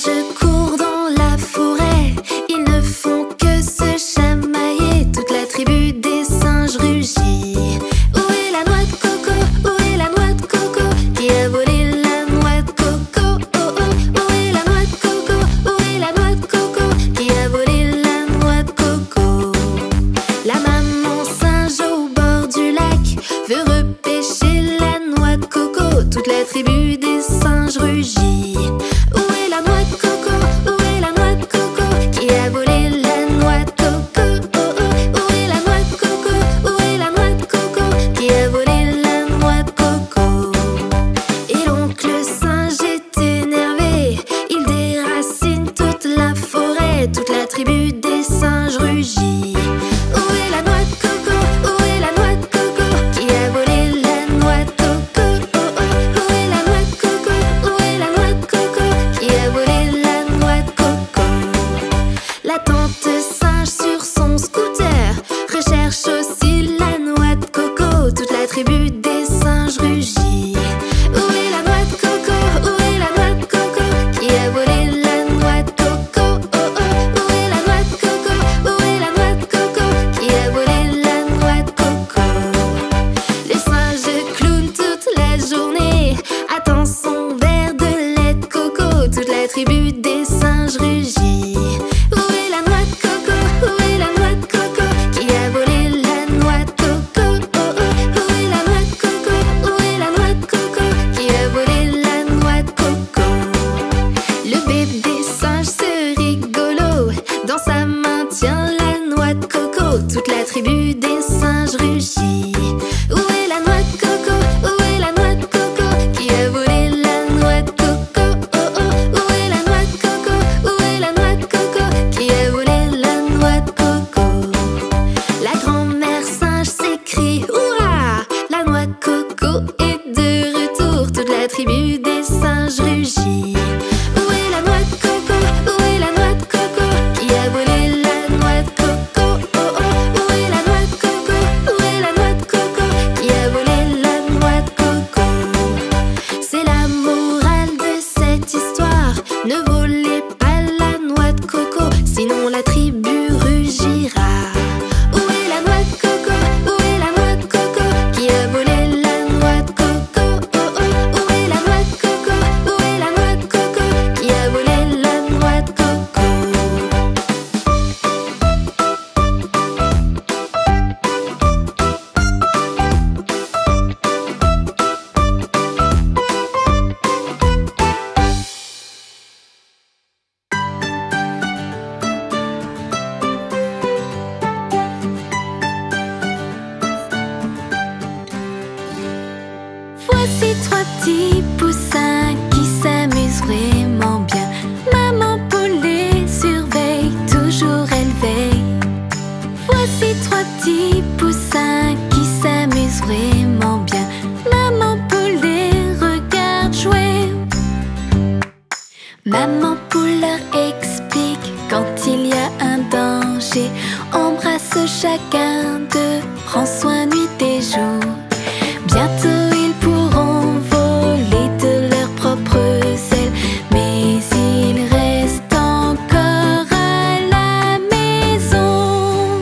singes courent dans la forêt, ils ne font que se chamailler. Toute la tribu des singes rugit. Où est la noix de coco? Où est la noix de coco? Qui a volé la noix de coco? Oh oh, où est la noix de coco? Où est la noix de coco? Qui a volé la noix de coco? La maman singe au bord du lac veut repêcher la noix de coco. Toute la tribu des singes rugit. Où est la noix de coco? Où est la noix de coco? Qui a volé la noix de coco? Oh oh, où est la noix de coco? Où est la noix de coco? Qui a volé la noix de coco? Et l'oncle singe est énervé, il déracine toute la forêt. Toute la tribu des singes rugit. Où est la noix de coco? Où est la noix de coco? Qui a volé la noix de coco? Oh oh, où est la noix de coco? Où est la noix de coco? Qui a volé la noix de coco? La tante singe sur son scooter recherche aussi la noix de coco. Toute la tribu des singes rugit. Où est la noix de coco? Où est la noix de coco? Qui a volé la noix de coco? Oh oh, où est la noix de coco? Où est la noix de coco? Qui a volé la noix de coco? Les singes clownent toute la journée, attendent son verre de lait de coco. Toute la tribu des singes rugit. Où est la noix de coco? Où est la noix de coco? Qui a volé la noix de coco? Oh oh, où est la noix de coco? Où est la noix de coco? Qui a volé la noix de coco? Le bébé singe se rigolo, dans sa main tient la noix de coco. Toute la tribu des singes rugit. Où est la noix de coco? Où est la noix de coco? Qui a volé la noix de coco? Oh oh, où est la noix de coco? Où est la noix de coco? Qui a volé la noix de coco? La grand-mère singe s'écrie hurrah! La noix de coco est de retour. Toute la tribu des singes rugit. Où est la noix de coco? Où est la noix de coco? Qui a volé la noix de coco? Oh oh, où est la noix de coco? Où est la noix de coco? Qui a volé la noix de coco? C'est la morale de cette histoire: ne volez pas la noix de coco, sinon la tribu rugira. Où est la noix de coco? Où est la noix de coco? Qui a volé la noix de coco? Oh oh, où est la noix de coco? Où est la noix de coco? Qui a volé la noix de coco? Voici trois petits poussins qui s'amusent vraiment bien. Maman poule les surveille, toujours elle veille. Voici trois petits poussins qui s'amusent vraiment bien. Maman poule les regarde jouer. Maman poule leur explique quand il y a un danger. Embrasse chacun d'eux, prends soin nuit et jour. Bientôt ils pourront voler de leurs propres ailes, mais il reste encore à la maison.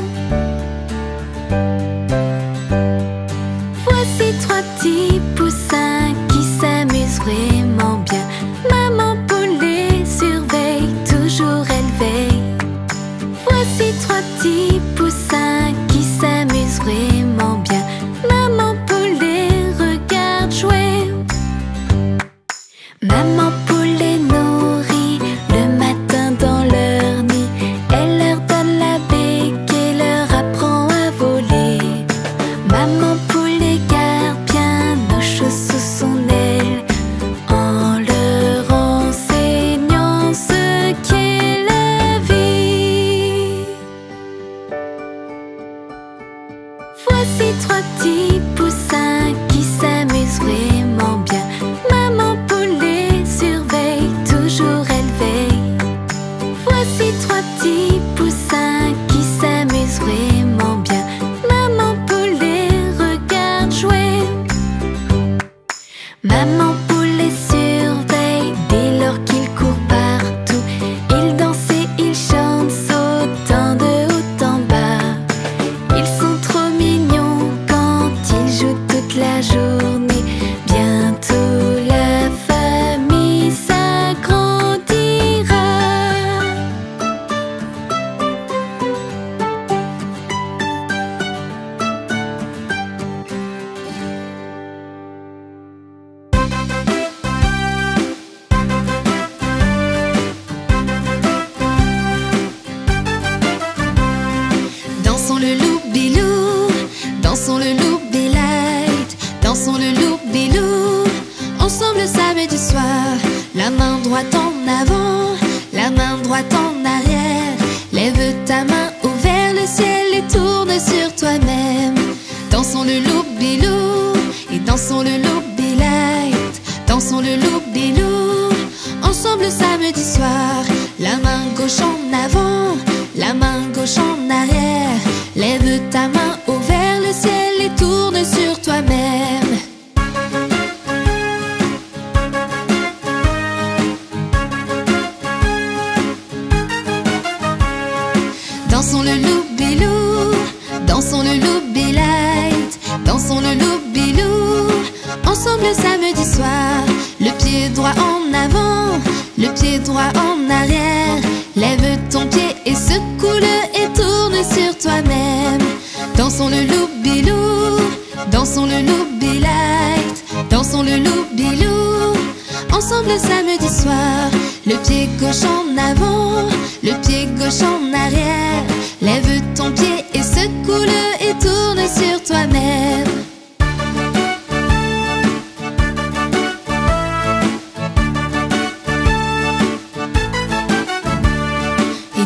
Voici trois petits poussins qui s'amusent vraiment bien. Maman poule les surveille, toujours elle veille. Voici trois petits poussins qui s'amusent vraiment bien. Maman poule les regarde jouer. Maman poule les nourrit le matin dans leur nid. Elle leur donne la bec et leur apprend à voler. Maman poule les garde bien au chaud sous son aile, en leur enseignant ce qu'est la vie. Voici trois petits poussins qui s'amusent vraiment bien. Maman poule les surveille, toujours elle veille. Voici trois petits poussins qui s'amusent vraiment bien. Maman poule les regarde jouer. Maman poule les surveille dès lors qu'ils courent partout. La main droite en avant, la main droite en arrière. Lève ta main vers le ciel et tourne sur toi-même. Dansons le loup-bilou et dansons le loup-bi-light. Dansons le loup-bilou ensemble samedi soir. La main gauche en avant, la main gauche en arrière. Lève ta main vers le ciel et tourne sur toi-même. Dansons le loup-bilou, dansons le loup-bi-light. Dansons le loup-bilou ensemble samedi soir. Le pied droit en avant, le pied droit en arrière. Lève ton pied et secoue-le et tourne sur toi-même. Dansons le loup-bilou, dansons le loup-bi-light. Dansons le loup-bilou ensemble samedi soir. Le pied gauche en avant, le pied gauche en arrière. Lève ton pied et secoue-le et tourne sur toi-même.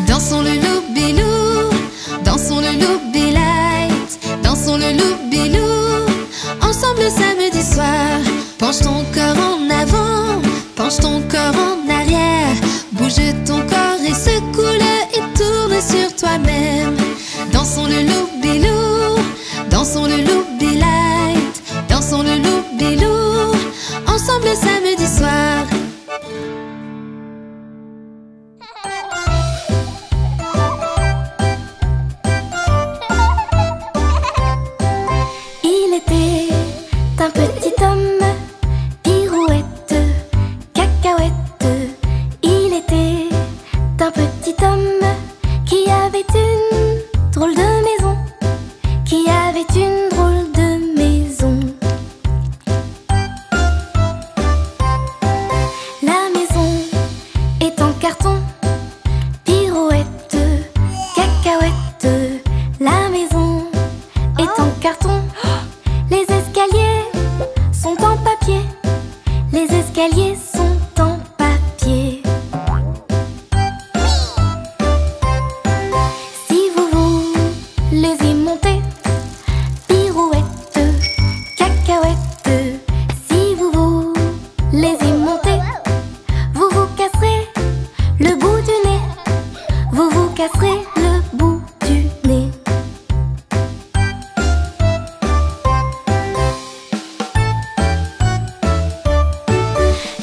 Dansons le loup-bilou, dansons le loup-bi-light. Dansons le loup-bilou ensemble samedi soir. Penche ton corps en avant, penche ton corps en arrière. Bouge ton corps et secoue-le et tourne sur toi-même. Dansons le loup-bilou, dansons le loup-bi-light. Dansons le loup-bilou ensemble samedi soir. Un petit homme, pirouette, cacahuète. Il était un petit homme qui avait une drôle de maison, qui avait une drôle de maison. La maison est en carton, pirouette, cacahuète. La maison est en carton. Les escaliers sont en papier. Les escaliers sont en papier. Si vous voulez y monter, pirouette, cacahuète. Si vous voulez y monter, vous vous casserez le bout du nez. Vous vous casserez le bout du nez.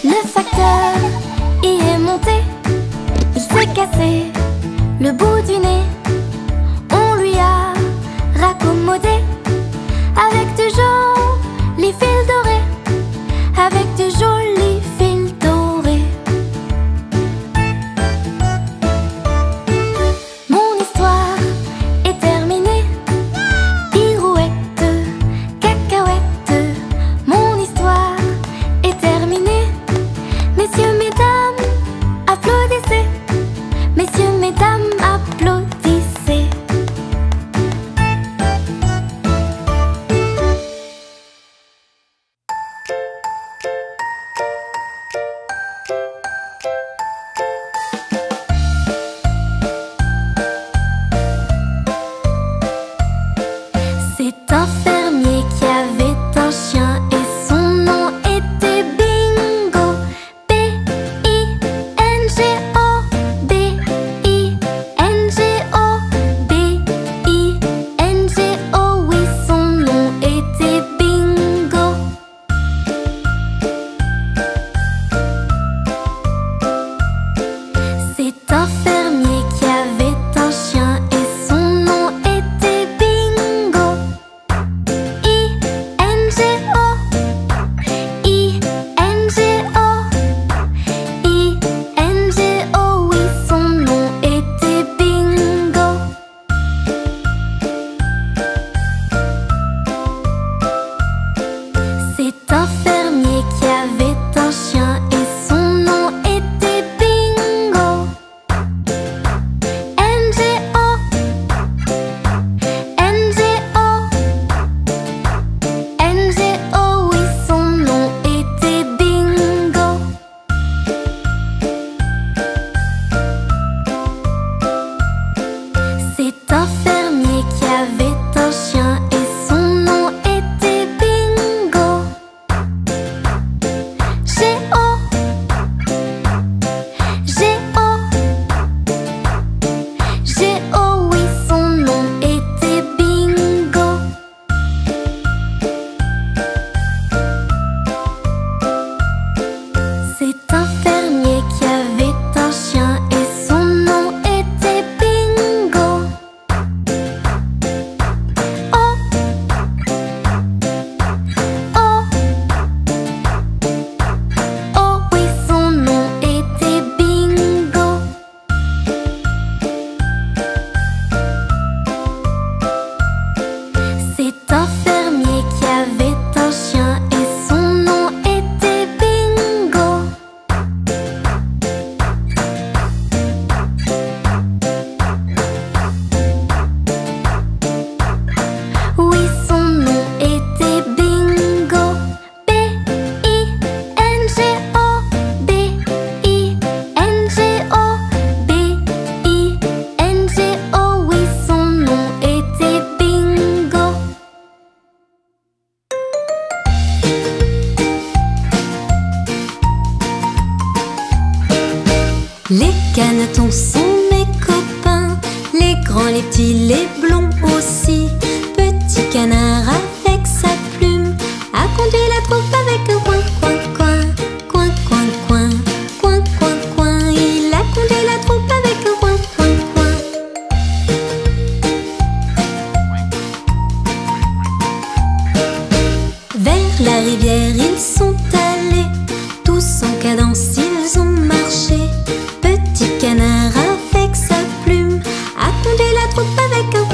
Le facteur y est monté, il s'est cassé le bout du nez. On lui a raccommodé avec du jolis fils dorés, avec du joli C'est un fermier qui avait un chien et son nom était Bingo. Oh, oh, oh oui, son nom était Bingo. C'est un fermier qui avait un chien et son nom était Bingo. Oui, son nom était Bingo. B-I-N-G-O, B-I-N-G-O, B-I-N-G-O. Oui, son nom était Bingo. Les canetons sont mes copains, les grands, les petits, les blonds aussi. Petit canard avec sa plume a conduit la troupe avec un coin, coin, coin, coin, coin, coin, coin, coin, coin. Il a conduit la troupe avec un coin, coin, coin. Vers la rivière ils sont allés, tous en cadence ils ont marché. Petit canard avec sa plume a conduit la troupe avec un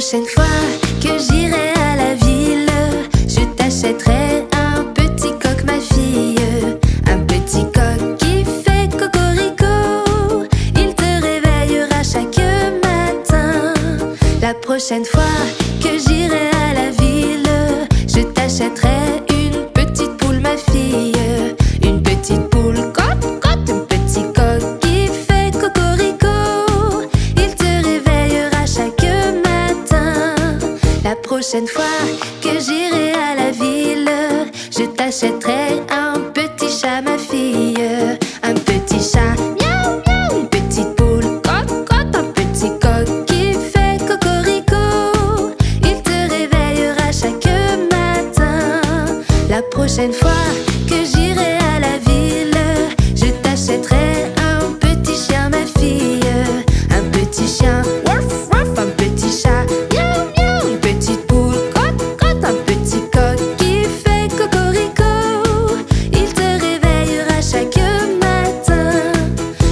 prochaine fois que j'irai à la ville, je t'achèterai un petit coq, ma fille. Un petit coq qui fait cocorico, il te réveillera chaque matin. La prochaine fois que j'irai à la ville, je t'achèterai une petite poule, ma fille. Une petite poule, coq, coq, un petit coq qui fait cocorico, il te réveillera chaque matin. La prochaine fois que j'irai à la ville, je t'achèterai un petit chat, ma fille. Un petit chat, miaou, miaou. Une petite poule, coq, coq, un petit coq qui fait cocorico, il te réveillera chaque matin. La prochaine fois que j'irai à la ville, je t'achèterai un petit chien, ma fille. Un petit chien, waf, waf, un petit chat, miaou, miaou. Une petite poule, coq, coq, un petit coq qui fait cocorico, il te réveillera chaque matin.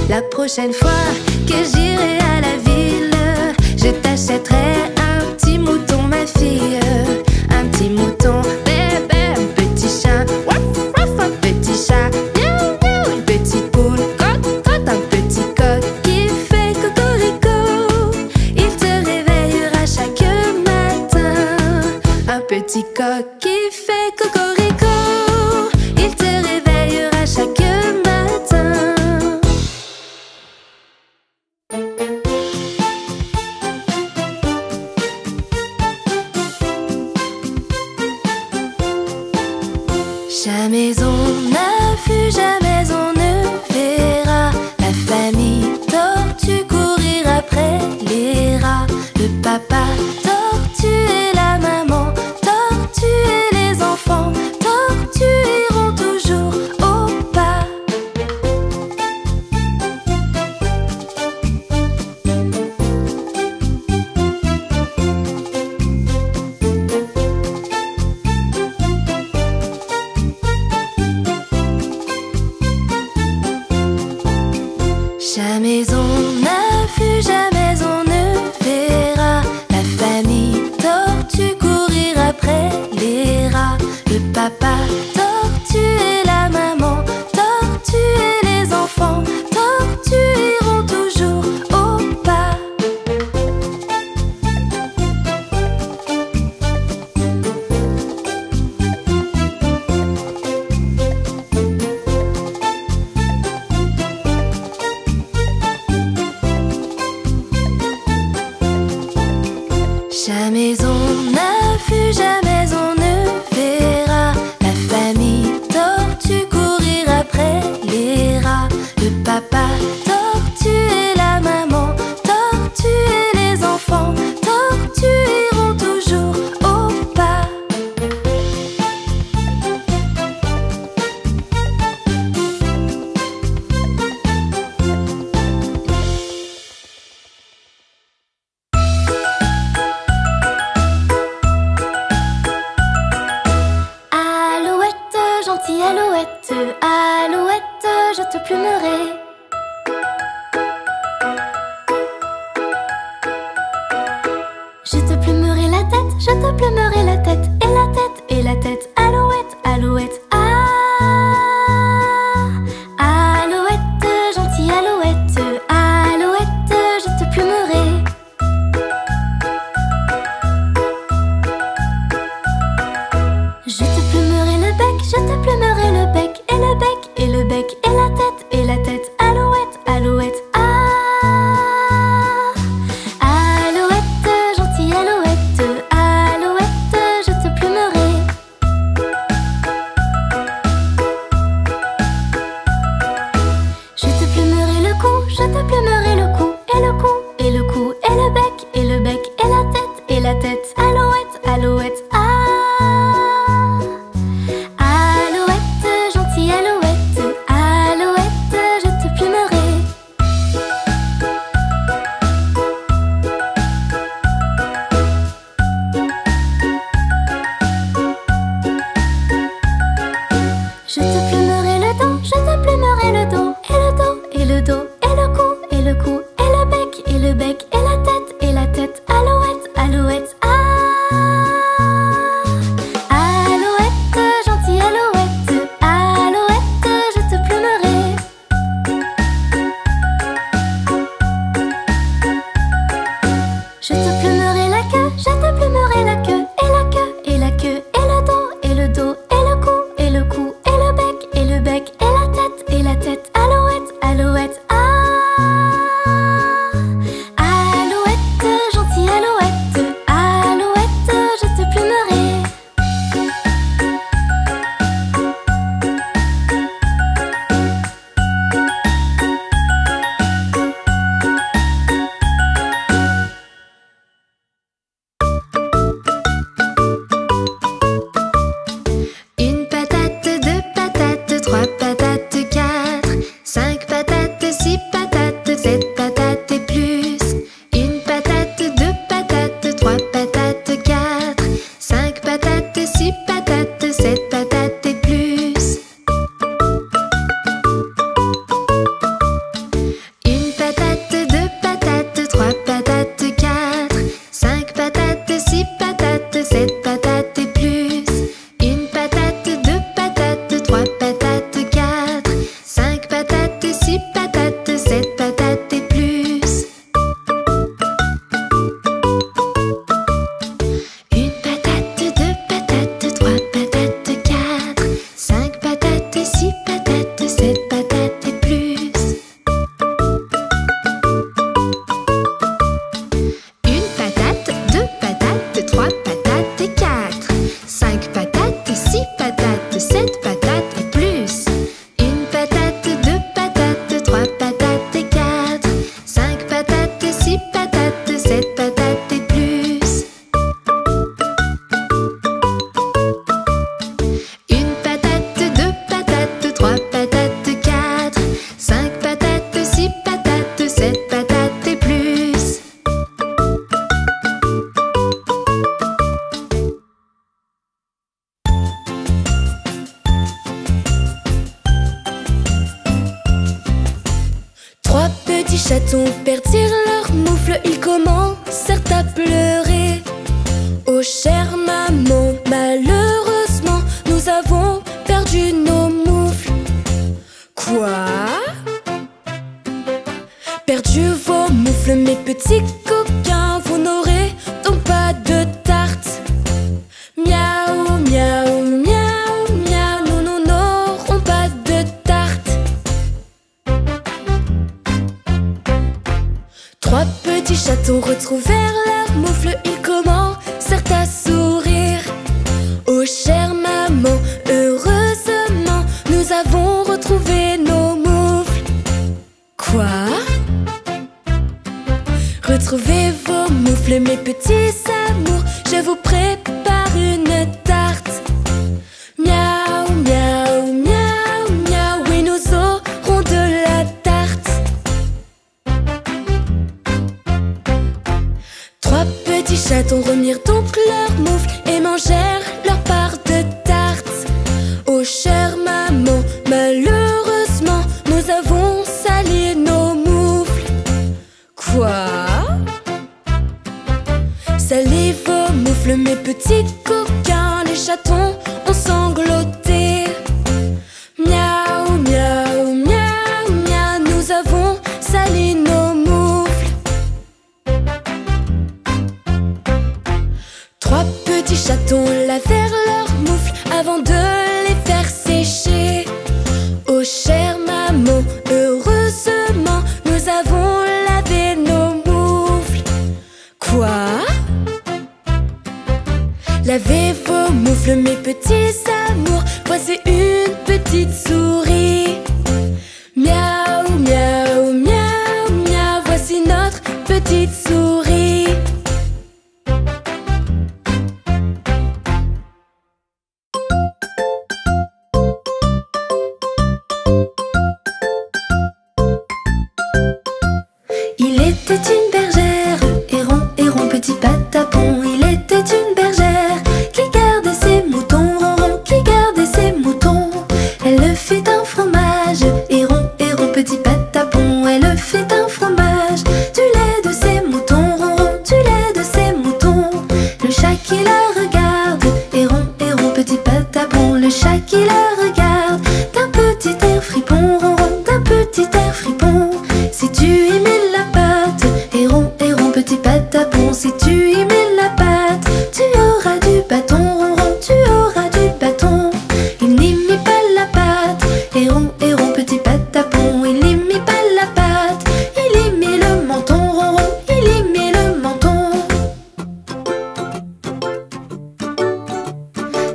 La prochaine fois que j'irai à la ville, je t'achèterai un petit mouton, ma fille. Un petit mouton, bébé, un petit chien, waf, waf, un petit chat, miaou, miaou. Une petite poule, coq, coq, un petit coq qui fait cocorico, il te réveillera chaque matin. Un petit coq qui fait cocorico, il te réveillera chaque matin. Jamais on n'a vu, jamais on ne verra la famille tortue courir après les rats. Le papa tortue et la maman tortue et les enfants tortues iront toujours au pas. Jamais on n'a vu, jamais on ne verra la famille tortue courir après les rats. Le papa tortue et la maman tortue et les enfants tortues iront toujours au pas. Jamais on n'a vu, jamais on ne verra la famille tortue courir après les rats. Le papa tortue et la maman tortue et les enfants tortues iront toujours au pas. Alouette, gentille alouette, alouette, je te plumerai. Je te plumerai la tête, je te plumerai la tête, et la tête, et la tête. Alouette, alouette, ah. Alouette, gentille alouette, alouette, je te plumerai. Je te plumerai le bec, je te plumerai le bec, et le bec, et le bec, et la tête, et la tête. Alouette, alouette, ah. Alouette, gentille alouette, alouette, je te plumerai. Je te plumerai le cou, je te plumerai le cou, et le cou, et le cou, et le bec, et le bec, et la tête, et la tête. Alouette, alouette, ah. Alouette, patates, 6 patates, 7 patates et plus. Une patate, 2 patates, 3 patates, 4, 5 patates, 6 patates, 7 patates et plus. Une patate, 2 patates, 3 patates, 4, 5 patates, 6 patates, 7 patates et plus. Une patate, 2 patates, 3 patates, 4, 5 patates, 6 patates, 7 patates et plus. Une patate, 2 patates, 3 patates et 4, 5 patates, 6 patates, 7 patates et plus. Une patate, 2 patates, 3 patates et 4, 5 patates, 6 patates, 7 patates et plus. Une patate, 2 patates, 3 patates, 4, 5 patates, 6 patates, 7 patates et plus. Trois petits chatons perdirent leur moufle, ils commencèrent à pleurer. Oh chère maman, malheureusement, nous avons perdu nos moufles. Quoi? Perdu vos moufles, mes petits coquins, vous n'aurez donc pas de tarte. Miaou, miaou, miaou, miaou, nous n'aurons pas de tarte. Trois petits chatons retrouvèrent leur moufle, ils commencèrent à sourire. Oh chère maman, heureusement, nous avons retrouvé nos moufles. Quoi? Retrouvez vos moufles, mes petits amours, je vous prépare une tarte. Miaou, miaou, miaou, miaou, oui, nous aurons de la tarte. Trois petits chatons remirent donc leurs moufles et mangèrent leur part de tarte. Oh chère maman, malheureusement, nous avons sali nos moufles. Quoi? Salez vos moufles, mes petits coquins, les chatons ont sangloté. Miaou, miaou, miaou, miaou, nous avons sali nos moufles. Trois petits chatons lavèrent leurs moufles avant de les faire sécher. Oh chère maman, heureusement, nous avons lavé nos moufles. Quoi? Lavez vos moufles, mes petits amours, voici une petite souris. Miaou, miaou, miaou, miaou, voici notre petite souris. Il était une bergère, héron, héron, petit patapon. Il était une bergère qui gardait ses moutons, ronron, qui gardait ses moutons. Elle fit un fromage, héron, héron, petit patapon. Elle fit un fromage, du lait de ses moutons, ronron, du lait de ses moutons. Le chat qui la regarde, héron, héron, petit patapon. Le chat qui la regarde, d'un petit air fripon, ronron, d'un petit air fripon. Si tu y mets la pâte, héron, héron, petit patapon. Si tu y mets la pâte, tu auras du bâton, ronron, tu auras du bâton. Il n'y mit pas la pâte, héron, héron, petit patapon. Il n'y mit pas la pâte, il y mit le menton, ronron, il y mit le menton.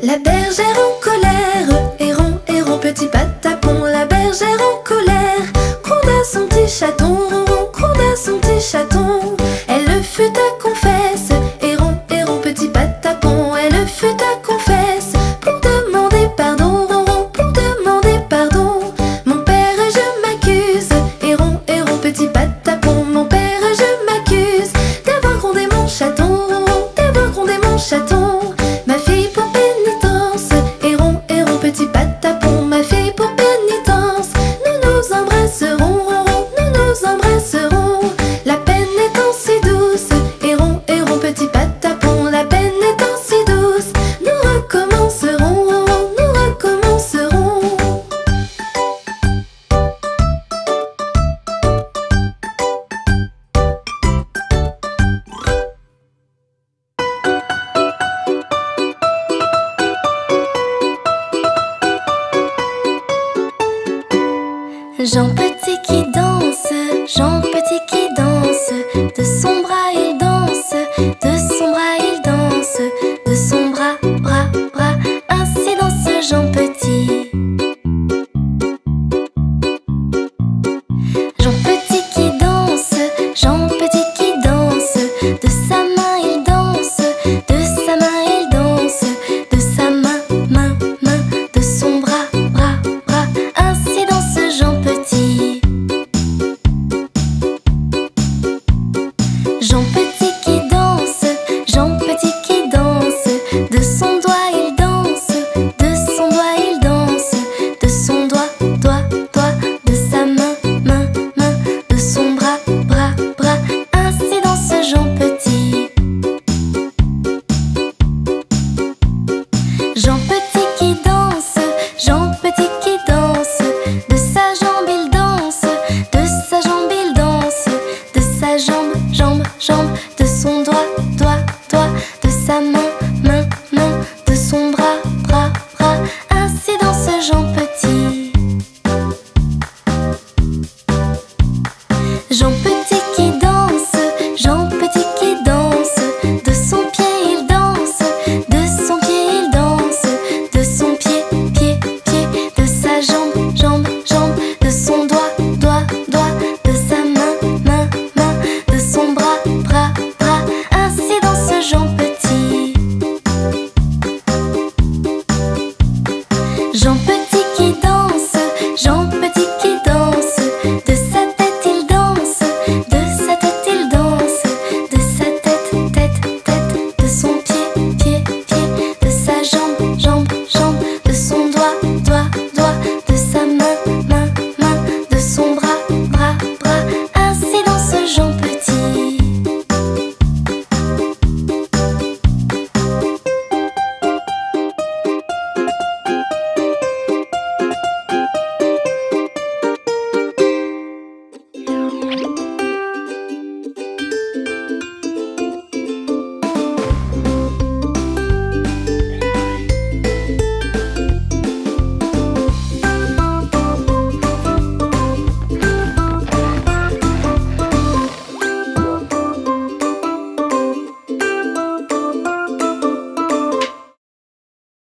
La bergère en colère, héron, héron, petit patapon. La bergère en colère, gronda son petit chaton, ronron, gronda son petit chaton. Elle fut à confesse, héron, héron, petit patapon. Elle fut à confesse pour demander pardon, ronron, pour demander pardon. Mon père, je m'accuse, héron, héron, petit patapon. Mon père, je m'accuse d'avoir grondé mon chaton, ronron, d'avoir grondé mon chaton. Ma fille poupée Jean Petit qui danse, Jean Petit qui danse, de son bras il danse, de son bras il danse, de son bras, bras, bras, ainsi danse Jean Petit. Jean Petit qui danse, Jean Petit qui danse, de sa main il danse, de sa main il danse, de sa main, main, main, de son bras, bras, bras, ainsi danse Jean Petit. Jean Petit qui danse, Jean Petit qui danse, de son doigt il danse, de son doigt il danse, de son doigt, doigt, doigt, de sa main, main, main, de son bras, bras, bras, ainsi danse Jean Petit. Jean Petit qui danse, Jean Petit qui danse, de sa jambe il danse, de sa jambe il danse, de sa jambe, jambe, jambe, de son doigt, doigt, doigt, de sa main, main, main, de son bras, bras, bras, ainsi danse Jean Petit. Jean Petit qui danse, Jean Petit qui danse, de son pied il danse, de son pied il danse, de son pied, pied, pied, de sa jambe, jambe, jambe, de son doigt, doigt, doigt, de sa main, main, main, de son bras, bras, bras, ainsi danse Jean Petit. Jean Petit qui danse, Jean Petit qui danse, de sa tête il danse, de sa tête il danse, de sa tête, tête, tête, de son pied, pied, pied, de sa jambe, jambe, jambe, de son doigt, doigt, doigt, de sa main, main, main, de son bras, bras, bras, ainsi danse Jean Petit.